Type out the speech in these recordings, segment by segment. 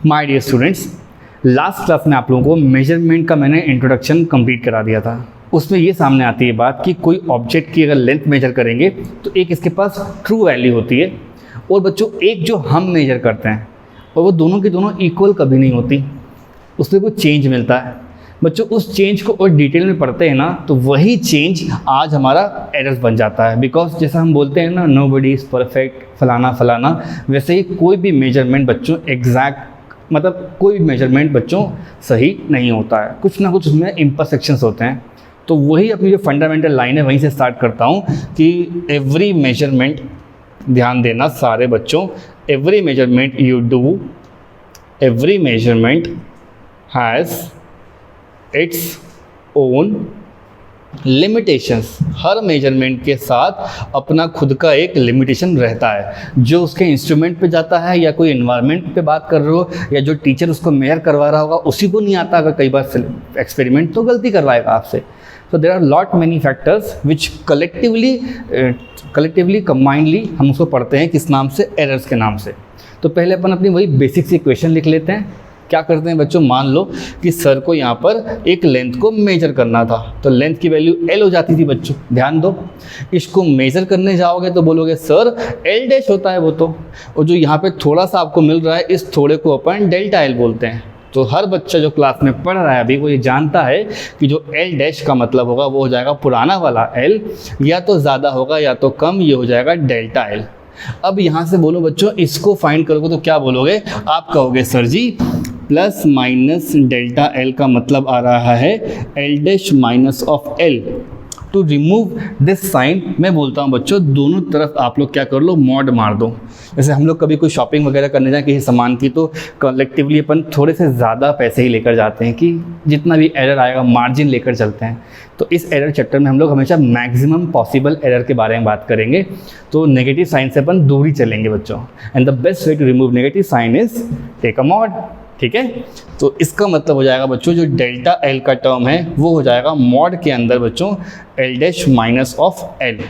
My dear students, last class में आप लोगों को मेजरमेंट का मैंने इंट्रोडक्शन कंप्लीट करा दिया था। उसमें ये सामने आती है बात कि कोई ऑब्जेक्ट की अगर लेंथ मेजर करेंगे तो एक इसके पास ट्रू वैल्यू होती है और बच्चों एक जो हम मेजर करते हैं और वो दोनों की दोनों इक्वल कभी नहीं होती, उसमें कोई चेंज मिलता है। बच्चों उस चेंज को और डिटेल में पढ़ते हैं ना तो वही चेंज आज हमारा एरर्स बन जाता है। बिकॉज जैसा हम बोलते हैं ना, नोबडी इज़ परफेक्ट, फलाना फलाना, वैसे ही कोई भी मेजरमेंट बच्चों एग्जैक्ट मतलब कोई भी मेजरमेंट बच्चों सही नहीं होता है, कुछ ना कुछ उसमें इम्परफेक्शंस होते हैं। तो वही अपनी जो फंडामेंटल लाइन है वहीं से स्टार्ट करता हूँ कि एवरी मेजरमेंट, ध्यान देना सारे बच्चों, every measurement you do, every measurement has its own limitations. Her measurement के साथ अपना खुद का एक लिमिटेशन रहता है, जो उसके इंस्ट्रूमेंट पे जाता है या कोई इन्वायरमेंट पे बात कर रहे हो या जो टीचर उसको मेजर करवा रहा होगा उसी को नहीं आता। अगर कई बार एक्सपेरिमेंट तो गलती करवाएगा आपसे। So there are lot many factors which collectively combinedly हम उसको पढ़ते हैं किस नाम से, एरर्स के नाम से। तो पहले अपन अपनी वही बेसिक सी इक्वेशन लिख लेते हैं। क्या करते हैं बच्चों, मान लो कि सर को यहाँ पर एक लेंथ को मेजर करना था, तो लेंथ की वैल्यू L हो जाती थी बच्चों, ध्यान दो। इसको मेजर करने जाओगे तो बोलोगे सर L डैश होता है वो तो, और जो यहाँ पे थोड़ा सा आपको मिल रहा है इस थोड़े को अपन डेल्टा L बोलते हैं। तो हर बच्चा जो क्लास में पढ़ रहा है अभी वो ये जानता है कि जो L डैश का मतलब होगा वो हो जाएगा पुराना वाला L, या तो ज़्यादा होगा या तो कम, ये हो जाएगा डेल्टा L। अब यहाँ से बोलो बच्चों इसको फाइंड करोगे तो क्या बोलोगे, आप कहोगे sir ji plus minus delta L का मतलब आ रहा है L dash minus of L। To remove this sign मैं बोलता हूँ बच्चों दोनों तरफ आप लोग क्या कर लो, मॉड मार दो। जैसे हम लोग कभी कोई शॉपिंग वगैरह करने जाए किसी सामान की तो कलेक्टिवली अपन थोड़े से ज़्यादा पैसे ही लेकर जाते हैं कि जितना भी एरर आएगा मार्जिन लेकर चलते हैं। तो इस एरर चैप्टर में हम लोग हमेशा मैक्सिमम पॉसिबल एरर के बारे में बात करेंगे। तो नेगेटिव साइन से अपन दूर ही चलेंगे बच्चों, and the best way to remove negative sign is take a mod. ठीक है, तो इसका मतलब हो जाएगा बच्चों जो डेल्टा L का टर्म है वो हो जाएगा मॉड के अंदर बच्चों L dash minus of L।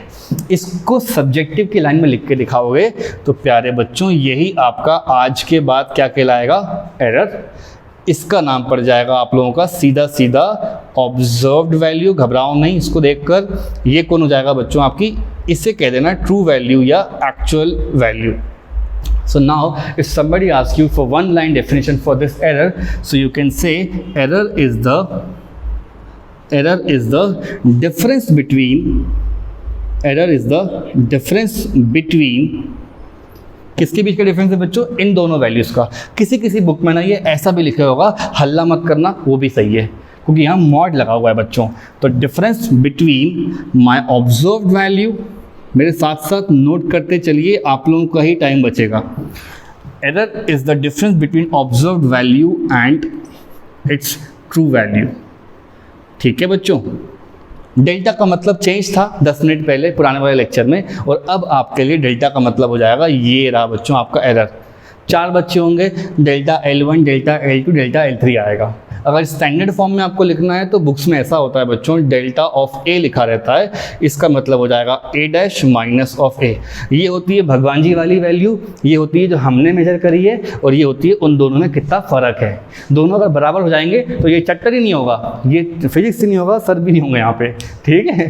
इसको सब्जेक्टिव की लाइन में लिख के दिखाओगे तो प्यारे बच्चों यही आपका आज के बाद क्या कहलाएगा, एरर। इसका नाम पड़ जाएगा आप लोगों का सीधा सीधा ऑब्जर्व्ड वैल्यू। घबराओ नहीं इसको देखकर, ये कौन हो जाएगा बच्चों आपकी, इसे कह देना ट्रू वैल्यू या actual value. So now if somebody asks you for one line definition for this error, so you can say error is the difference between किसके बीच का डिफरेंस है बच्चों, इन दोनों वैल्यूज़ का। किसी बुक में ना ये ऐसा भी लिखा होगा, हल्ला मत करना, वो भी सही है क्योंकि यहाँ मॉड लगा हुआ है बच्चों। तो difference between my observed value, मेरे साथ साथ नोट करते चलिए, आप लोगों का ही टाइम बचेगा। Error is the difference between observed value and it's true value. ठीक है बच्चों, डेल्टा का मतलब चेंज था 10 मिनट पहले पुराने वाले लेक्चर में, और अब आपके लिए डेल्टा का मतलब हो जाएगा ये रहा बच्चों आपका एरर। 4 बच्चे होंगे, delta L1, delta L2, delta L3 आएगा। अगर स्टैंडर्ड फॉर्म में आपको लिखना है तो बुक्स में ऐसा होता है बच्चों, डेल्टा ऑफ A लिखा रहता है, इसका मतलब हो जाएगा A dash minus of A। ये होती है भगवान जी वाली वैल्यू, ये होती है जो हमने मेजर करी है, और ये होती है उन दोनों में कितना फ़र्क है। दोनों अगर बराबर हो जाएंगे तो ये चैप्टर ही नहीं होगा, ये फिजिक्स ही नहीं होगा, सर भी नहीं होंगे यहाँ पे। ठीक है,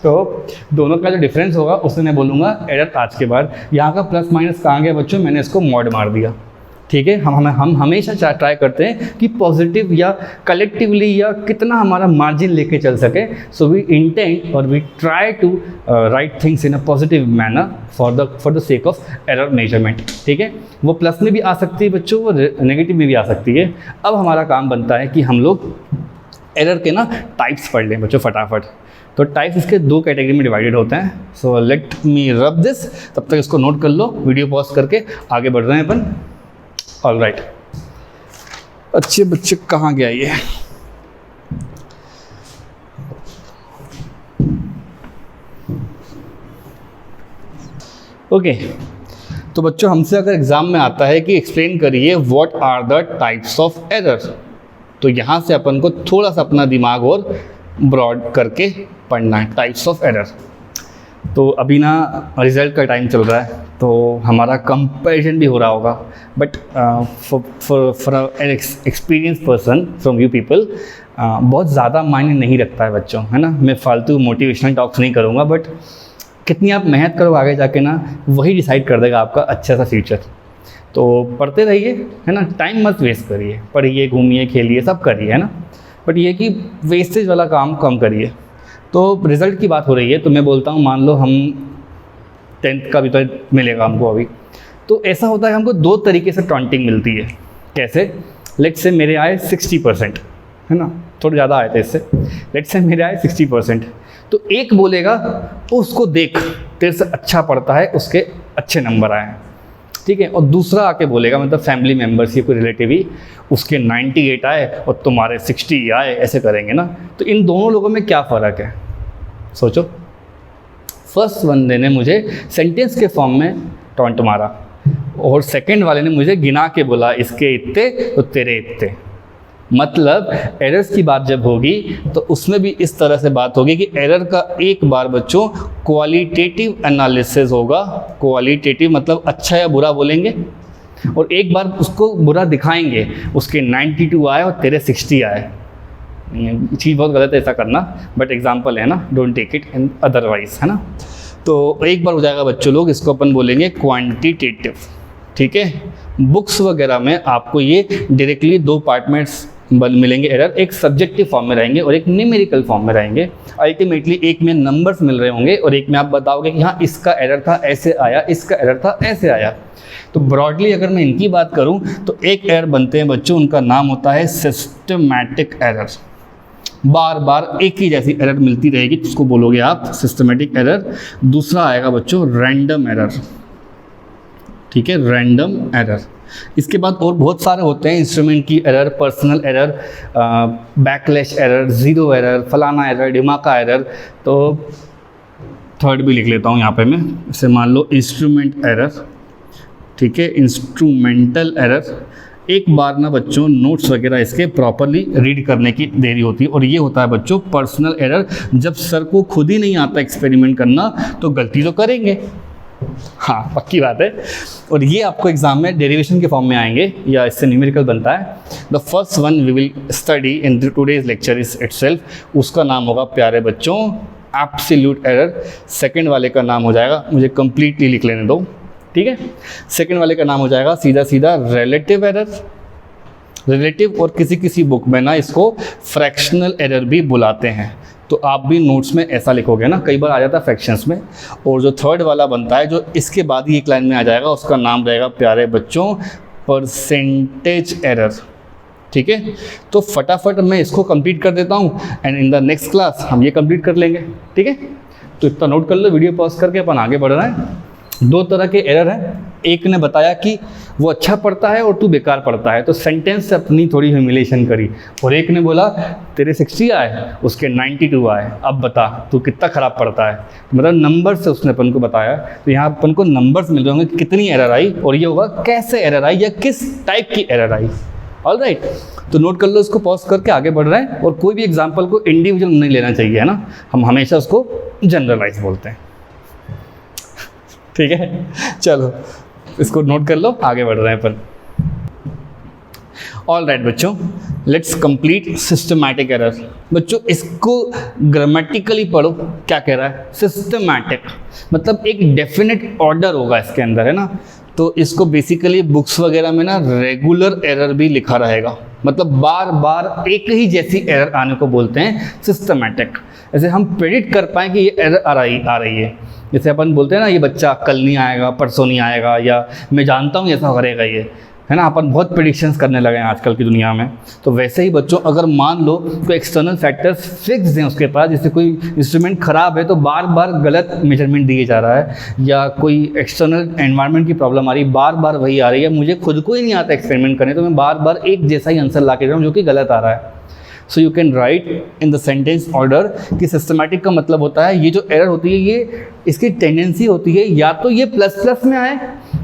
तो दोनों का जो डिफरेंस होगा उससे मैं बोलूँगा एरर आज के बाद। यहाँ का प्लस माइनस कहाँ गया बच्चों, मैंने इसको मॉड मार दिया। ठीक है, हम हमेशा ट्राई करते हैं कि पॉजिटिव या कलेक्टिवली या कितना हमारा मार्जिन लेके चल सके। सो वी इंटेंड और we try to write things in a positive manner for the sake of error measurement. ठीक है, वो प्लस में भी आ सकती है बच्चों, वो नेगेटिव में भी आ सकती है। अब हमारा काम बनता है कि हम लोग एरर के ना टाइप्स पढ़ लें बच्चों फटाफट। तो टाइप्स इसके 2 कैटेगरी में डिवाइडेड होते हैं। So let me rub this, तब तक इसको नोट कर लो, वीडियो पॉज करके आगे बढ़ रहे हैं अपन। ऑल राइट, अच्छे बच्चे कहाँ गया ये, ओके। तो बच्चों हमसे अगर एग्जाम में आता है कि एक्सप्लेन करिए what are the types of error, तो यहाँ से अपन को थोड़ा सा अपना दिमाग और ब्रॉड करके पढ़ना है। टाइप्स ऑफ एरर, तो अभी ना रिज़ल्ट का टाइम चल रहा है, तो हमारा कंपैरिजन भी हो रहा होगा, but for an experience person from you people बहुत ज़्यादा मायने नहीं रखता है बच्चों, है ना। मैं फालतू मोटिवेशनल टॉक्स नहीं करूँगा, बट कितनी आप मेहनत करो आगे जाके ना, वही डिसाइड कर देगा आपका अच्छा सा फ्यूचर। तो पढ़ते रहिए, है ना, टाइम मत वेस्ट करिए, पढ़िए, घूमिए, खेलिए, सब करिए, है ना, बट ये कि वेस्टेज वाला काम कम करिए। तो रिज़ल्ट की बात हो रही है, तो मैं बोलता हूँ मान लो हम 10th का भी तो मिलेगा हमको अभी, तो ऐसा होता है हमको 2 तरीके से टॉन्टिंग मिलती है। कैसे? लेट्स से मेरे आए 60%, है ना, थोड़े ज़्यादा आए थे इससे, लेट्स से मेरे आए 60%, तो एक बोलेगा उसको देख तेरे से अच्छा पढ़ता है, उसके अच्छे नंबर आए हैं, ठीक है, और दूसरा आके बोलेगा, मतलब फैमिली मेम्बर्स या कोई रिलेटिव ही, उसके 98 आए और तुम्हारे 60 आए, ऐसे करेंगे ना। तो इन दोनों लोगों में क्या फ़र्क है, सोचो। फर्स्ट बंदे ने मुझे सेंटेंस के फॉर्म में टॉन्ट मारा, और सेकंड वाले ने मुझे गिना के बोला इसके इतने तो तेरे इतने। मतलब एरर्स की बात जब होगी तो उसमें भी इस तरह से बात होगी कि एरर का एक बार बच्चों क्वालिटेटिव एनालिसिस होगा। क्वालिटेटिव मतलब अच्छा या बुरा बोलेंगे, और एक बार उसको बुरा दिखाएंगे, उसके 92 आए और तेरे 60 आए। चीज़ बहुत गलत है ऐसा करना, बट एग्जाम्पल है ना, don't take it in otherwise, है ना। तो एक बार हो जाएगा बच्चों लोग, इसको अपन बोलेंगे क्वांटिटेटिव, ठीक है। बुक्स वगैरह में आपको ये डायरेक्टली 2 पार्ट में मिलेंगे एरर, एक सब्जेक्टिव फॉर्म में रहेंगे और एक न्यूमेरिकल फॉर्म में रहेंगे। अल्टीमेटली एक में नंबर्स मिल रहे होंगे और एक में आप बताओगे कि हाँ इसका एरर था ऐसे आया, इसका एरर था ऐसे आया। तो ब्रॉडली अगर मैं इनकी बात करूं तो एक एरर बनते हैं बच्चों, उनका नाम होता है सिस्टमैटिक एरर। बार बार एक ही जैसी एरर मिलती रहेगी तो उसको बोलोगे आप सिस्टमैटिक एरर। दूसरा आएगा बच्चों रैंडम एरर, ठीक है, रैंडम एरर। इसके बाद और बहुत सारे होते हैं, इंस्ट्रूमेंट की error, personal error, backlash error, zero error, फलाना एरर, डिमाका एरर। तो थर्ड भी लिख लेता हूँ यहाँ पे मैं, इसे मान लो इंस्ट्रूमेंट एरर, ठीक है, इंस्ट्रूमेंटल एरर। एक बार ना बच्चों नोट्स वगैरह इसके प्रॉपरली रीड करने की देरी होती है। और ये होता है बच्चों पर्सनल एरर, जब सर को खुद ही नहीं आता एक्सपेरिमेंट करना तो गलती तो करेंगे, हाँ पक्की बात है। और ये आपको एग्जाम में डेरिवेशन के फॉर्म में आएंगे या इससे न्यूमेरिकल बनता है। The first one we will study in today's lecture is itself, उसका नाम होगा प्यारे बच्चों एब्सोल्यूट एरर। सेकंड वाले का नाम हो जाएगा, मुझे कंप्लीटली लिख लेने दो, ठीक है। सेकंड वाले का नाम हो जाएगा सीधा सीधा रिलेटिव एरर। रिलेटिव और किसी किसी बुक में ना इसको फ्रैक्शनल एरर भी बुलाते हैं, तो आप भी नोट्स में ऐसा लिखोगे ना, कई बार आ जाता है फ्रैक्शंस में। और जो थर्ड वाला बनता है जो इसके बाद ही एक लाइन में आ जाएगा, उसका नाम रहेगा प्यारे बच्चों परसेंटेज एरर, ठीक है। तो फटाफट मैं इसको कंप्लीट कर देता हूँ and in the next class हम ये कंप्लीट कर लेंगे, ठीक है। तो इतना नोट कर लो, वीडियो पॉज करके अपन आगे बढ़ रहे हैं। 2 तरह के एरर हैं, एक ने बताया कि वो अच्छा पढ़ता है और तू बेकार पढ़ता है, तो सेंटेंस से अपनी थोड़ी ह्यूमिलेशन करी। और एक ने बोला तेरे 60 आए, उसके 92 आए, अब बता तू कितना ख़राब पढ़ता है। मतलब नंबर से उसने अपन को बताया। तो यहाँ अपन को नंबर्स मिल रहे होंगे कि कितनी एरर आई, और ये होगा कैसे एरर आई या किस टाइप की एरर आई। ऑलराइट, तो नोट कर लो, इसको पॉज करके आगे बढ़ रहे हैं। और कोई भी एग्जाम्पल को इंडिविजुअल नहीं लेना चाहिए, है ना, हम हमेशा उसको जनरलाइज बोलते हैं, ठीक है। चलो इसको नोट कर लो, आगे बढ़ रहे हैं अपन। ऑल राइट बच्चों, लेट्स कंप्लीट सिस्टमैटिक एरर। बच्चों इसको ग्रामेटिकली पढ़ो, क्या कह रहा है सिस्टमैटिक, मतलब एक डेफिनेट ऑर्डर होगा इसके अंदर, है ना। तो इसको बेसिकली बुक्स वगैरह में ना रेगुलर एरर भी लिखा रहेगा, मतलब बार बार एक ही जैसी एरर आने को बोलते हैं सिस्टमैटिक। ऐसे हम प्रेडिक्ट कर पाएँ कि ये एरर आ रही है। जैसे अपन बोलते हैं ना ये बच्चा कल नहीं आएगा, परसों नहीं आएगा, या मैं जानता हूँ ऐसा करेगा ये, है ना। अपन बहुत प्रेडिक्शंस करने लगे हैं आजकल की दुनिया में। तो वैसे ही बच्चों अगर मान लो कोई एक्सटर्नल फैक्टर्स फिक्स हैं उसके पास, जैसे कोई इंस्ट्रूमेंट ख़राब है तो बार बार गलत मेजरमेंट दिए जा रहा है, या कोई एक्सटर्नल एनवायरनमेंट की प्रॉब्लम आ रही है, बार बार वही आ रही है, मुझे खुद को ही नहीं आता एक्सपेरिमेंट करने, तो मैं बार बार एक जैसा ही आंसर ला के दे रहा हूँ जो कि गलत आ रहा है। So you can write in the sentence order कि सिस्टमैटिक का मतलब होता है ये जो एरर होती है ये इसकी टेंडेंसी होती है या तो ये प्लस प्लस में आए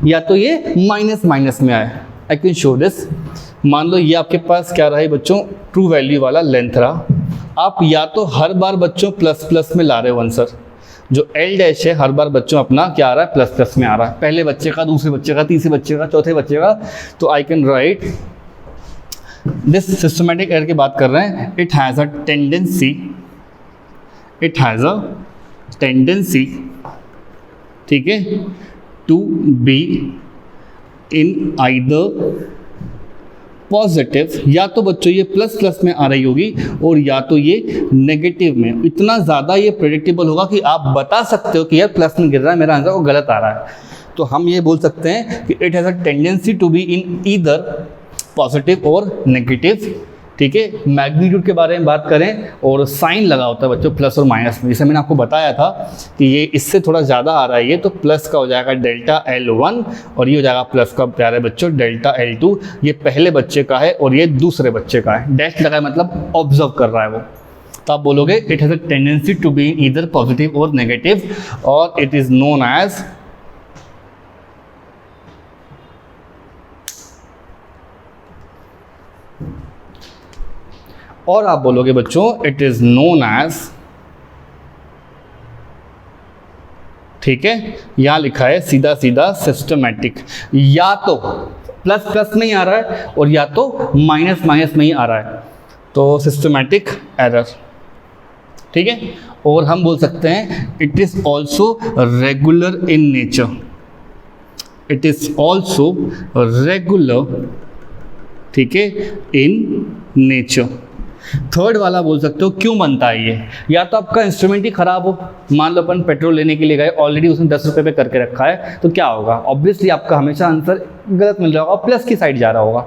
या तो ये माइनस माइनस में आए। I can show this. मान लो ये आपके पास क्या रहा है बच्चों, ट्रू वैल्यू वाला लेंथ रहा। आप या तो हर बार बच्चों प्लस प्लस में ला रहे हो आंसर, जो L डैश है हर बार बच्चों अपना क्या आ रहा है, प्लस प्लस में आ रहा है, पहले बच्चे का, दूसरे बच्चे का, तीसरे बच्चे का, चौथे बच्चे का। तो I can write this systematic error की बात कर रहे हैं, इट हैज़ अ टेंडेंसी, ठीक है, to be in either positive, या तो बच्चों ये प्लस प्लस में आ रही होगी और या तो ये नेगेटिव में। इतना ज़्यादा ये प्रेडिक्टेबल होगा कि आप बता सकते हो कि यार प्लस में गिर रहा है, मेरा आंसर वो गलत आ रहा है। तो हम ये बोल सकते हैं कि it has a tendency to be in either positive और नेगेटिव, ठीक है। मैग्नीट्यूड के बारे में बात करें और साइन लगा होता है बच्चों प्लस और माइनस में, जैसे मैंने आपको बताया था कि ये इससे थोड़ा ज़्यादा आ रहा है ये, तो प्लस का हो जाएगा डेल्टा L1 और ये हो जाएगा प्लस का प्यारे बच्चों डेल्टा L2। ये पहले बच्चे का है और ये दूसरे बच्चे का है। डैश लगा है मतलब ऑब्जर्व कर रहा है वो। तो आप बोलोगे it has a tendency to be either positive और नेगेटिव, और इट इज़ नोन एज और आप बोलोगे बच्चों इट इज नोन एज, ठीक है, यहां लिखा है सीधा सीधा सिस्टमैटिक, या तो प्लस प्लस में ही आ रहा है और या तो माइनस माइनस में ही आ रहा है, तो सिस्टमैटिक एरर, ठीक है। और हम बोल सकते हैं it is also regular in nature, it is also regular, ठीक है, इन नेचर। थर्ड वाला बोल सकते हो क्यों बनता है ये, या तो आपका इंस्ट्रूमेंट ही खराब हो, मान लो अपन पेट्रोल लेने के लिए गए, ऑलरेडी उसने 10 रुपये पे करके रखा है, तो क्या होगा, ऑब्वियसली आपका हमेशा आंसर गलत मिल रहा होगा, प्लस की साइड जा रहा होगा।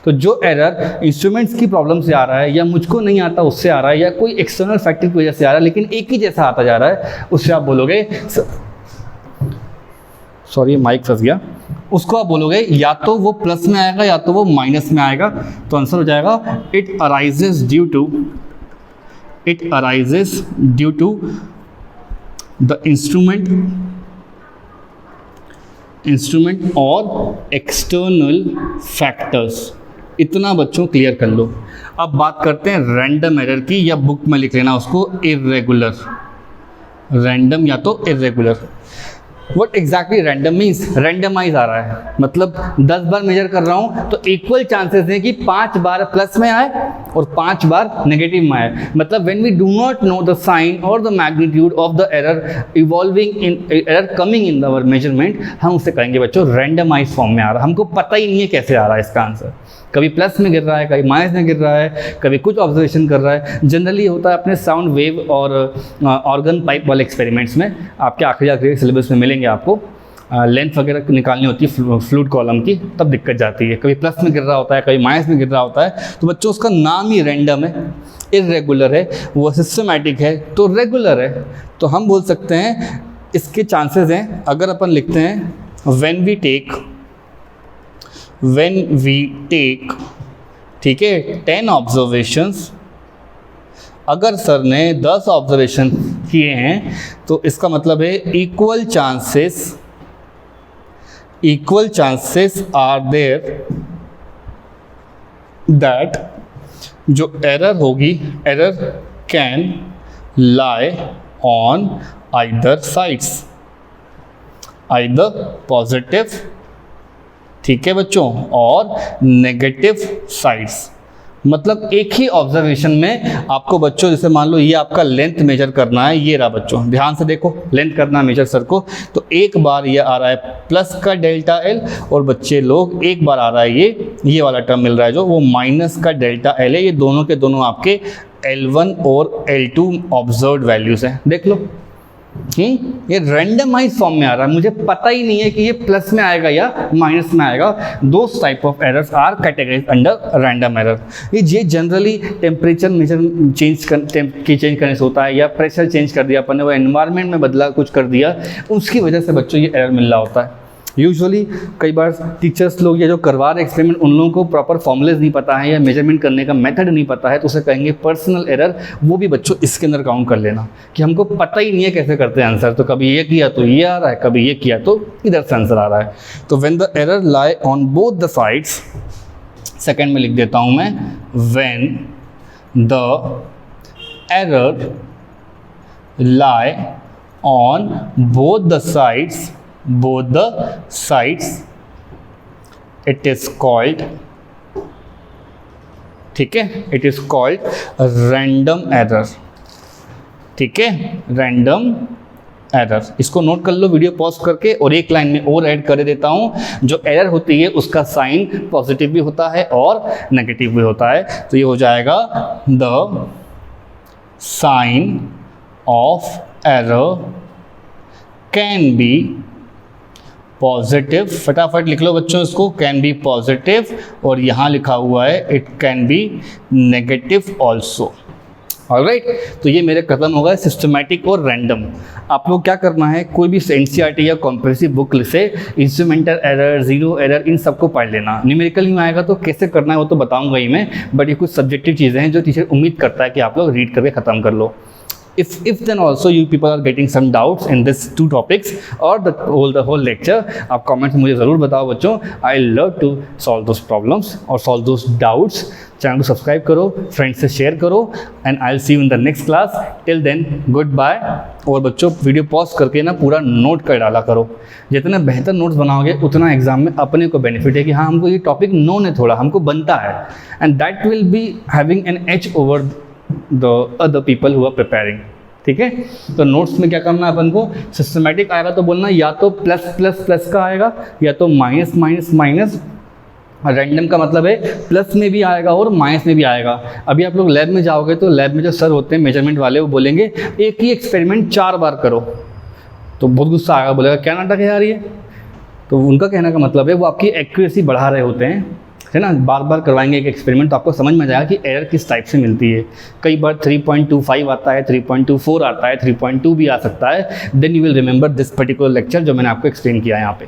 तो जो एरर इंस्ट्रूमेंट्स की प्रॉब्लम से आ रहा है, या मुझको नहीं आता उससे आ रहा है, या कोई एक्सटर्नल फैक्टर की वजह से आ रहा है लेकिन एक ही जैसा आता जा रहा है, उससे आप बोलोगे, सॉरी माइक फंस गया, उसको आप बोलोगे या तो वो प्लस में आएगा या तो वो माइनस में आएगा। तो आंसर हो जाएगा it arises due to the instrument और एक्सटर्नल फैक्टर्स। इतना बच्चों क्लियर कर लो। अब बात करते हैं रैंडम एरर की, या बुक में लिख लेना उसको इर्रेगुलर, रैंडम या तो irregular. What exactly random means? Randomise आ रहा है, मतलब 10 बार मेजर कर रहा हूँ तो इक्वल चांसेस हैं कि 5 बार प्लस में आए और 5 बार नेगेटिव में आए। मतलब when we do not know the sign or the magnitude of the error coming in our measurement, हम उसे कहेंगे बच्चों रैंडमाइज फॉर्म में आ रहा है, हमको पता ही नहीं है कैसे आ रहा है इसका आंसर। कभी प्लस में गिर रहा है, कभी माइनस में गिर रहा है, कभी कुछ ऑब्जर्वेशन कर रहा है। जनरली होता है अपने साउंड वेव और ऑर्गन पाइप वाले एक्सपेरिमेंट्स में, आपके आखिरी सिलेबस में मिलेंगे आपको। लेंथ वगैरह निकालनी होती है फ्लूइड कॉलम की, तब दिक्कत जाती है, कभी प्लस में गिर रहा होता है, कभी माइनस में गिर रहा होता है। तो बच्चों उसका नाम ही रैंडम है, इर्रेगुलर है, वो सिस्टमैटिक है तो रेगुलर है। तो हम बोल सकते हैं इसके चांसेस हैं, अगर अपन लिखते हैं व्हेन वी टेक, ठीक है, 10 ऑब्जर्वेशंस, अगर सर ने 10 ऑब्जर्वेशन किए हैं तो इसका मतलब है equal chances are there that जो एरर होगी, error can lie on either sides, either positive, ठीक है बच्चों, और नेगेटिव साइड्स। मतलब एक ही ऑब्जर्वेशन में आपको बच्चों, जैसे मान लो ये आपका लेंथ मेजर करना है, ये रहा बच्चों, ध्यान से देखो, लेंथ करना है मेजर सर को, तो एक बार ये आ रहा है प्लस का डेल्टा एल, और बच्चे लोग एक बार आ रहा है ये वाला टर्म मिल रहा है जो वो माइनस का डेल्टा एल है। ये दोनों के दोनों आपके L1 और L2 ऑब्जर्व्ड वैल्यूज हैं, देख लो। ये रैंडमाइज फॉर्म में आ रहा है, मुझे पता ही नहीं है कि ये प्लस में आएगा या माइनस में आएगा। Those type of errors are categorised under random error. ये जनरली टेम्परेचर मेजर चेंज करने से होता है, या प्रेशर चेंज कर दिया अपन ने, वो एनवायरनमेंट में बदला कुछ कर दिया, उसकी वजह से बच्चों ये एरर मिल रहा होता है। यूजुअली कई बार टीचर्स लोग या जो करवा रहे एक्सपेरिमेंट, उन लोगों को प्रॉपर फॉर्मूलेज नहीं पता है या मेजरमेंट करने का मेथड नहीं पता है, तो उसे कहेंगे पर्सनल एरर। वो भी बच्चों इसके अंदर काउंट कर लेना कि हमको पता ही नहीं है कैसे करते हैं आंसर, तो कभी ये किया तो ये आ रहा है, कभी ये किया तो इधर से आंसर आ रहा है। तो when the error lie on both the sides, second में लिख देता हूँ मैं, when the error lie on both the sides it is called, ठीक है, it is called random error, ठीक है, रैंडम एरर। इसको नोट कर लो वीडियो पॉज करके, और एक लाइन में और ऐड कर देता हूं, जो एरर होती है उसका साइन पॉजिटिव भी होता है और नेगेटिव भी होता है। तो ये हो जाएगा the sign of error can be positive, फटाफट लिख लो बच्चों इसको, कैन बी पॉजिटिव, और यहाँ लिखा हुआ है it can be negative also. Alright, तो ये मेरे खत्म हो गए सिस्टमैटिक और रैंडम। आप लोग क्या करना है, कोई भी एनसीईआरटी या कॉम्प्रिहेंसिव बुक से इंस्ट्रूमेंटल एरर, जीरो एरर, इन सबको पढ़ लेना। न्यूमेरिकल में आएगा तो कैसे करना है वो तो बताऊंगा ही मैं, बट ये कुछ सब्जेक्टिव चीज़ें हैं जो टीचर उम्मीद करता है कि आप लोग रीड करके ख़त्म कर लो। If then also you people are getting some doubts in this two topics or the whole lecture, आप कमेंट्स में मुझे ज़रूर बताओ बच्चों। I love to solve those problems और solve those doubts। चैनल को सब्सक्राइब करो, फ्रेंड्स से शेयर करो, and I will see you in the next class. Till then good bye. और बच्चों वीडियो पॉज करके ना पूरा नोट कर डाला करो, जितना बेहतर नोट्स बनाओगे उतना एग्जाम में अपने को बेनिफिट है कि हाँ हमको ये टॉपिक नोन है, थोड़ा हमको बनता है, and that will be having an edge over the other people who are preparing, ठीक है। तो नोट्स में क्या करना है अपन को, सिस्टमेटिक आएगा तो बोलना या तो प्लस प्लस प्लस का आएगा या तो माइनस माइनस माइनस। रैंडम का मतलब है प्लस में भी आएगा और माइनस में भी आएगा। अभी आप लोग लैब में जाओगे तो लैब में जो सर होते हैं मेजरमेंट वाले, वो बोलेंगे एक ही एक्सपेरिमेंट 4 बार करो, तो बहुत गुस्सा आएगा, बोलेगा क्या नाटक है यार ये। तो उनका कहने का मतलब है वो आपकी एक्यूरेसी बढ़ा रहे होते हैं, है ना। बार बार करवाएंगे एक एक्सपेरिमेंट तो आपको समझ में आ जाएगा कि एरर किस टाइप से मिलती है। कई बार 3.25 आता है, 3.24 आता है, 3.2 भी आ सकता है। Then you will remember this particular lecture जो मैंने आपको एक्सप्लेन किया यहाँ पे,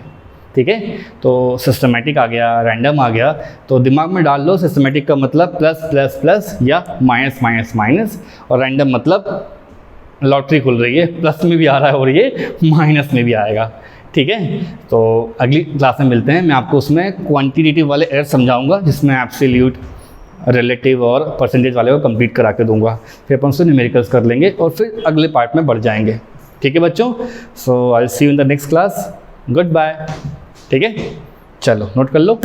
ठीक है। तो सिस्टमेटिक आ गया, रैंडम आ गया, तो दिमाग में डाल लो सिस्टमेटिक का मतलब प्लस प्लस प्लस या माइनस माइनस माइनस, और रैंडम मतलब लॉटरी खुल रही है, प्लस में भी आ रहा है और ये माइनस में भी आएगा, ठीक है। तो अगली क्लास में मिलते हैं, मैं आपको उसमें क्वांटिटेटिव वाले एरर समझाऊंगा, जिसमें एब्सोल्यूट, रिलेटिव और परसेंटेज वाले को कंप्लीट करा के दूंगा। फिर अपन उससे न्यूमेरिकल्स कर लेंगे और फिर अगले पार्ट में बढ़ जाएंगे, ठीक है बच्चों। So I will see you in the next class, goodbye, ठीक है। चलो नोट कर लो।